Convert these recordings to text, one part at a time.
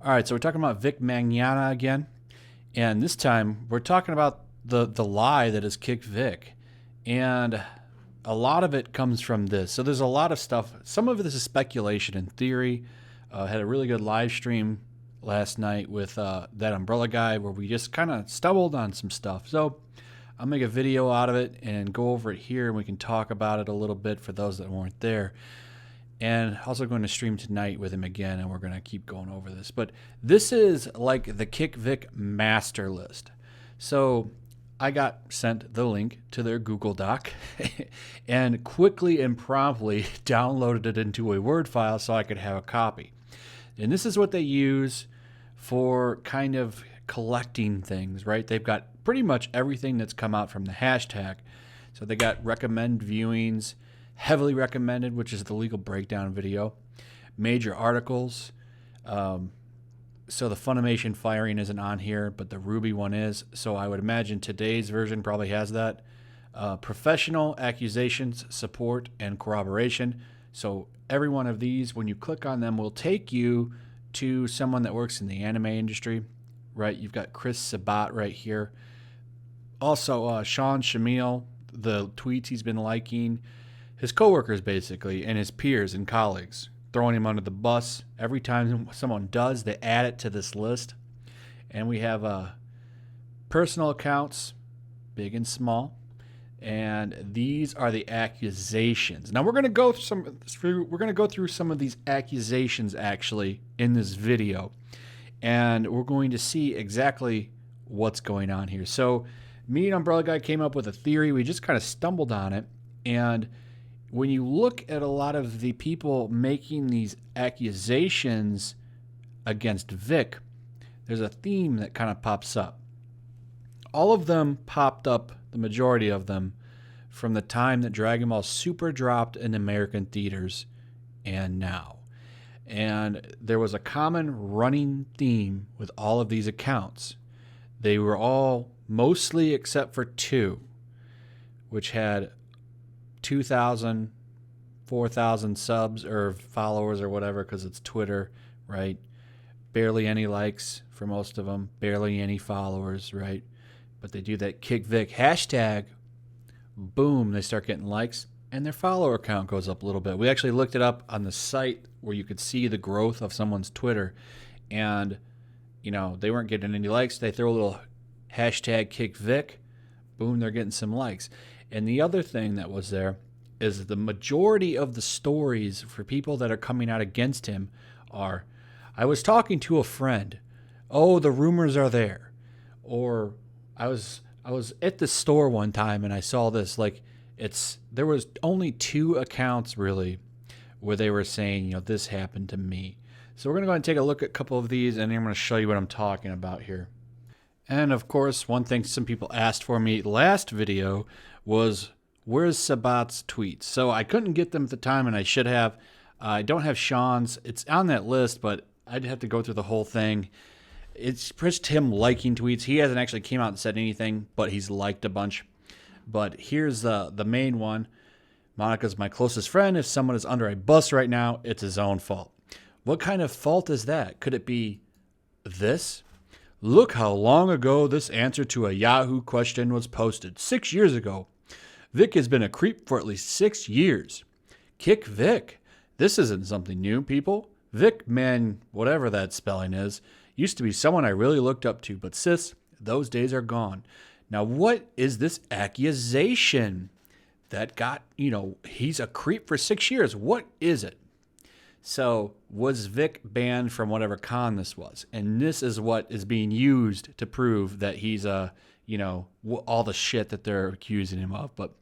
All right, so we're talking about Vic Mignogna again, and this time we're talking about the lie that is KickVic, and a lot of it comes from this. So there's a lot of stuff. Some of this is speculation and theory. Had a really good live stream last night with that umbrella guy where we just kind of stumbled on some stuff. So I'll make a video out of it and go over it here, and we can talk about it a little bit for those that weren't there. And also going to stream tonight with him again, and we're going to keep going over this. But this is like the KickVic master list. So I got sent the link to their Google Doc and quickly and promptly downloaded it into a Word file so I could have a copy. And this is what they use for kind of collecting things, right? They've got pretty much everything that's come out from the hashtag. So they got recommend viewings, heavily recommended, which is the legal breakdown video, major articles. So the Funimation firing isn't on here, but the Ruby one is. So I would imagine today's version probably has that. Professional accusations, support, and corroboration. So every one of these, when you click on them, will take you to someone that works in the anime industry, right? You've got Chris Sabat right here. Also, Sean Shamil, the tweets he's been liking, his coworkers basically, and his peers and colleagues, throwing him under the bus. Every time someone does, they add it to this list. And we have personal accounts, big and small. And these are the accusations. Now we're going to go through some of these accusations actually in this video, and we're going to see exactly what's going on here. So me and Umbrella Guy came up with a theory. We just kind of stumbled on it, and when you look at a lot of the people making these accusations against Vic, there's a theme that kind of pops up. All of them popped up, the majority of them, from the time that Dragon Ball Super dropped in American theaters and now. And there was a common running theme with all of these accounts. They were all, mostly except for two, which had 2,000, 4,000 subs or followers or whatever, because it's Twitter, right? Barely any likes for most of them, barely any followers, right? But they do that KickVic hashtag, boom, they start getting likes, and their follower count goes up a little bit. We actually looked it up on the site where you could see the growth of someone's Twitter, and they weren't getting any likes. They throw a little hashtag KickVic, boom, they're getting some likes. And the other thing that was there is the majority of the stories for people that are coming out against him are, I was talking to a friend, oh, the rumors are there, or I was at the store one time and I saw this. There was only two accounts really where they were saying, this happened to me. So we're going to go ahead and take a look at a couple of these, and then I'm going to show you what I'm talking about here. And of course, one thing some people asked for me last video was, where's Sabat's tweets? So I couldn't get them at the time, and I should have. I don't have Sean's. It's on that list, but I'd have to go through the whole thing. It's just him liking tweets. He hasn't actually came out and said anything, but he's liked a bunch. But here's the main one. Monica's my closest friend. If someone is under a bus right now, it's his own fault. What kind of fault is that? Could it be this? Look how long ago this answer to a Yahoo question was posted. 6 years ago. Vic has been a creep for at least 6 years. KickVic. This isn't something new, people. Vic, man, whatever that spelling is, used to be someone I really looked up to, but sis, those days are gone. Now, what is this accusation that got, he's a creep for 6 years? What is it? So, was Vic banned from whatever con this was? And this is what is being used to prove that he's all the shit that they're accusing him of. But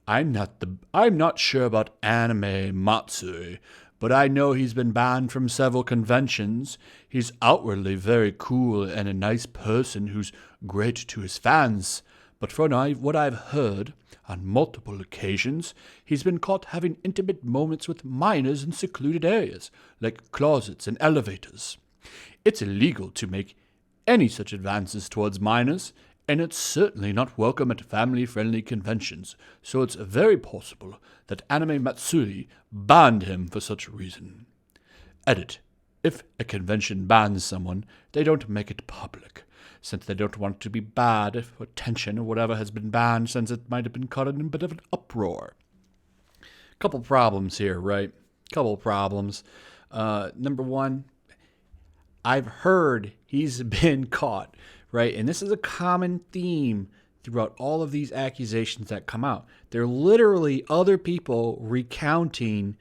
I'm not sure about anime Matsui, but I know he's been banned from several conventions. He's outwardly very cool and a nice person who's great to his fans. But from what I've heard, on multiple occasions, he's been caught having intimate moments with minors in secluded areas, like closets and elevators. It's illegal to make any such advances towards minors, and it's certainly not welcome at family-friendly conventions, so it's very possible that Anime Matsuri banned him for such reason. Edit. If a convention bans someone, they don't make it public, since they don't want to be bad for attention or whatever has been banned, since it might have been caught in a bit of an uproar. Couple problems here, right? Couple problems. Number one, I've heard he's been caught, right? And this is a common theme throughout all of these accusations that come out. They're literally other people recounting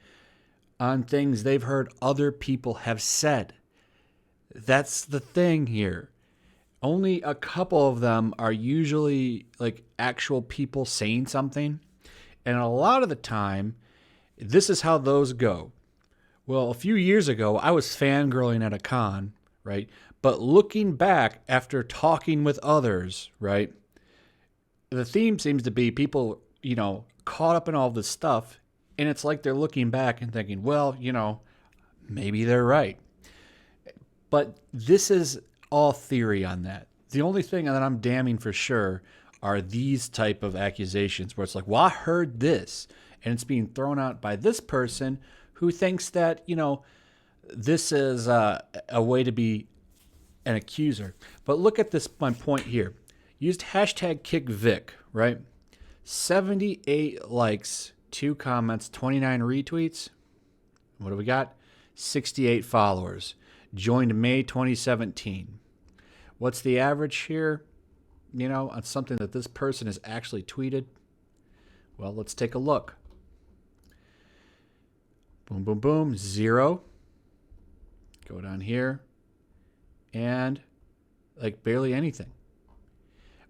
on things they've heard other people have said. That's the thing here. Only a couple of them are usually like actual people saying something. And a lot of the time, this is how those go. Well, a few years ago, I was fangirling at a con, right? But looking back after talking with others, right? The theme seems to be people, caught up in all this stuff. And it's like they're looking back and thinking, well, maybe they're right. But this is all theory on that. The only thing that I'm damning for sure are these type of accusations where it's like, well, I heard this, and it's being thrown out by this person who thinks that, this is a way to be an accuser. But look at this, my point here. Used hashtag KickVic, right? 78 likes, 2 comments, 29 retweets. What do we got? 68 followers. Joined May 2017. What's the average here? On something that this person has actually tweeted? Well, let's take a look. Boom, boom, boom. 0. Go down here. And barely anything.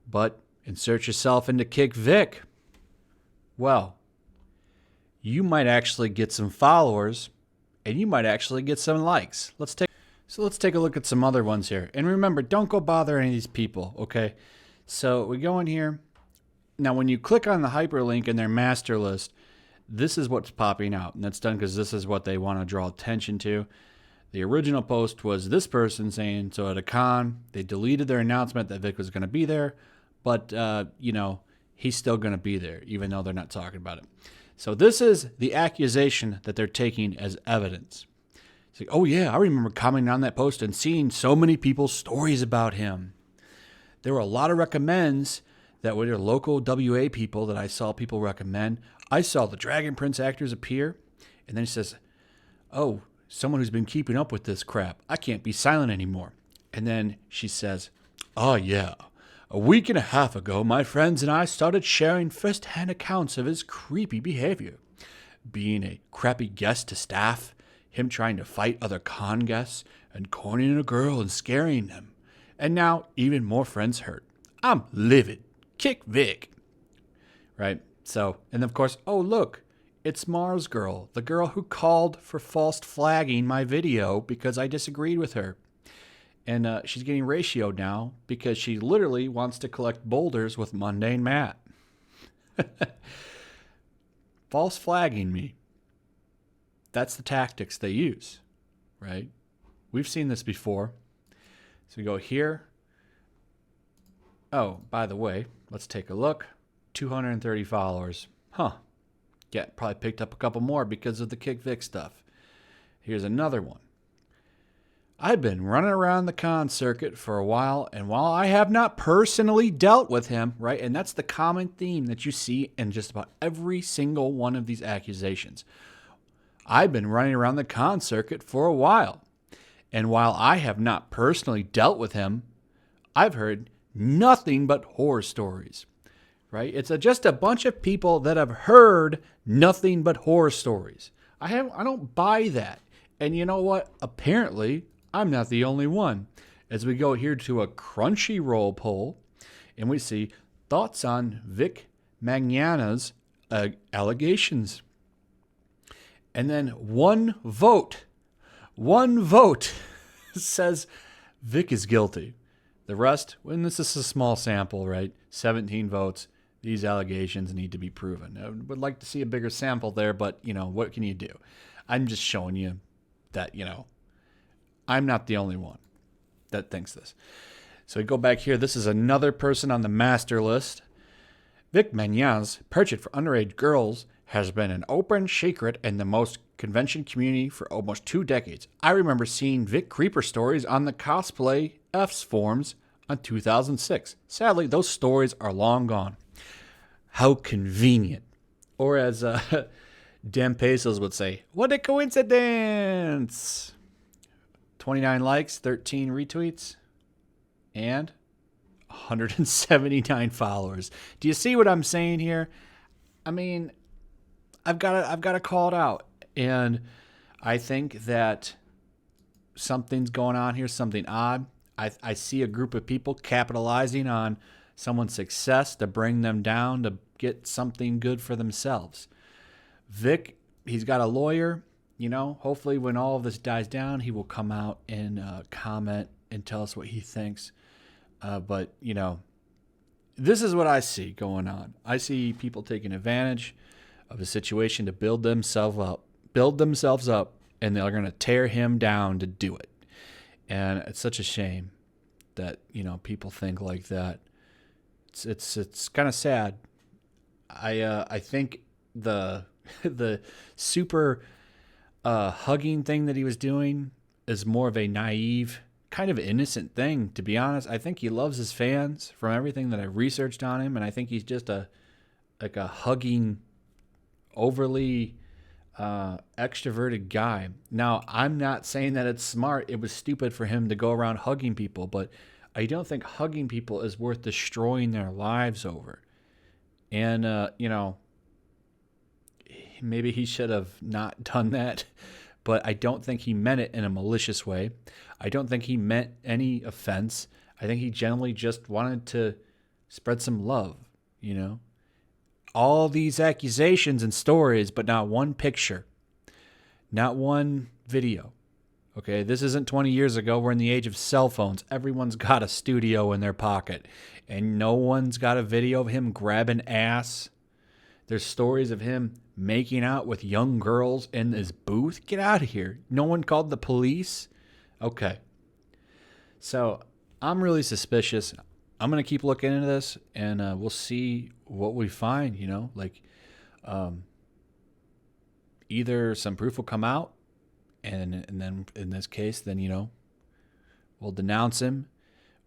But insert yourself into KickVic. Well, you might actually get some followers, and you might actually get some likes. Let's take a look at some other ones here. And remember, don't go bother any of these people, okay? So we go in here. Now, when you click on the hyperlink in their master list, this is what's popping out. And that's done because this is what they want to draw attention to. The original post was this person saying, so at a con, they deleted their announcement that Vic was going to be there. But, he's still going to be there, even though they're not talking about it. So this is the accusation that they're taking as evidence. It's like, oh yeah, I remember commenting on that post and seeing so many people's stories about him. There were a lot of recommends that were local WA people that I saw people recommend. I saw the Dragon Prince actors appear, and then he says, oh, someone who's been keeping up with this crap. I can't be silent anymore. And then she says, oh yeah, a week and a half ago, my friends and I started sharing first-hand accounts of his creepy behavior. Being a crappy guest to staff, him trying to fight other con guests, and cornering a girl and scaring them. And now, even more friends hurt. I'm livid. KickVic. Right? So, and of course, oh look, it's Mars Girl, the girl who called for false flagging my video because I disagreed with her. And she's getting ratioed now because she literally wants to collect boulders with Mundane Matt. False flagging me. That's the tactics they use, right? We've seen this before. So we go here. Oh, by the way, let's take a look. 230 followers. Huh. Yeah, probably picked up a couple more because of the KickVic stuff. Here's another one. I've been running around the con circuit for a while, and while I have not personally dealt with him, right, and that's the common theme that you see in just about every single one of these accusations. I've been running around the con circuit for a while, and while I have not personally dealt with him, I've heard nothing but horror stories, right? It's just a bunch of people that have heard nothing but horror stories. I don't buy that. And you know what? Apparently, I'm not the only one. As we go here to a Crunchyroll poll, and we see thoughts on Vic Mignogna's allegations. And then one vote says Vic is guilty. The rest, and this is a small sample, right? 17 votes. These allegations need to be proven. I would like to see a bigger sample there, but, what can you do? I'm just showing you that, I'm not the only one that thinks this. So we go back here. This is another person on the master list. Vic Mignogna's purchase for underage girls has been an open secret and the most convention community for almost 2 decades. I remember seeing Vic Creeper stories on the Cosplay F's forums on 2006. Sadly, those stories are long gone. How convenient. Or as Dan Pesos would say, what a coincidence. 29 likes, 13 retweets, and 179 followers. Do you see what I'm saying here? I mean, I've got to call it out. And I think that something's going on here, something odd. I see a group of people capitalizing on someone's success to bring them down to get something good for themselves. Vic, he's got a lawyer. You know, hopefully when all of this dies down, he will come out and comment and tell us what he thinks. But, you know, this is what I see going on. I see people taking advantage of a situation to build themselves up, and they're going to tear him down to do it. And it's such a shame that, you know, people think like that. It's kind of sad. I think the super hugging thing that he was doing is more of a naive, kind of innocent thing, to be honest. I think he loves his fans from everything that I researched on him, and I think he's just a hugging, overly extroverted guy. Now, I'm not saying that it's smart. It was stupid for him to go around hugging people, but I don't think hugging people is worth destroying their lives over. And, you know, maybe he should have not done that, but I don't think he meant it in a malicious way. I don't think he meant any offense. I think he generally just wanted to spread some love, you know. All these accusations and stories, but not one picture, not one video. Okay, this isn't 20 years ago. We're in the age of cell phones. Everyone's got a studio in their pocket, and no one's got a video of him grabbing ass. There's stories of him making out with young girls in his booth. Get out of here. No one called the police? Okay. So I'm really suspicious. I'm going to keep looking into this, and we'll see what we find, you know. Like, either some proof will come out, and then in this case, then, you know, we'll denounce him,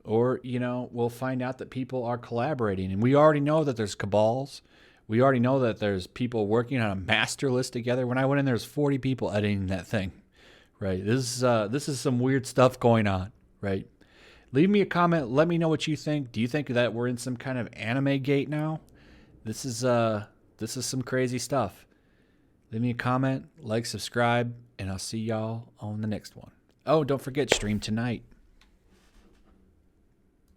or, you know, we'll find out that people are collaborating. And we already know that there's cabals. We already know that there's people working on a master list together. When I went in, there's 40 people editing that thing, right? This is some weird stuff going on, right? Leave me a comment. Let me know what you think. Do you think that we're in some kind of anime gate now? This is some crazy stuff. Leave me a comment, like, subscribe, and I'll see y'all on the next one. Oh, don't forget, stream tonight.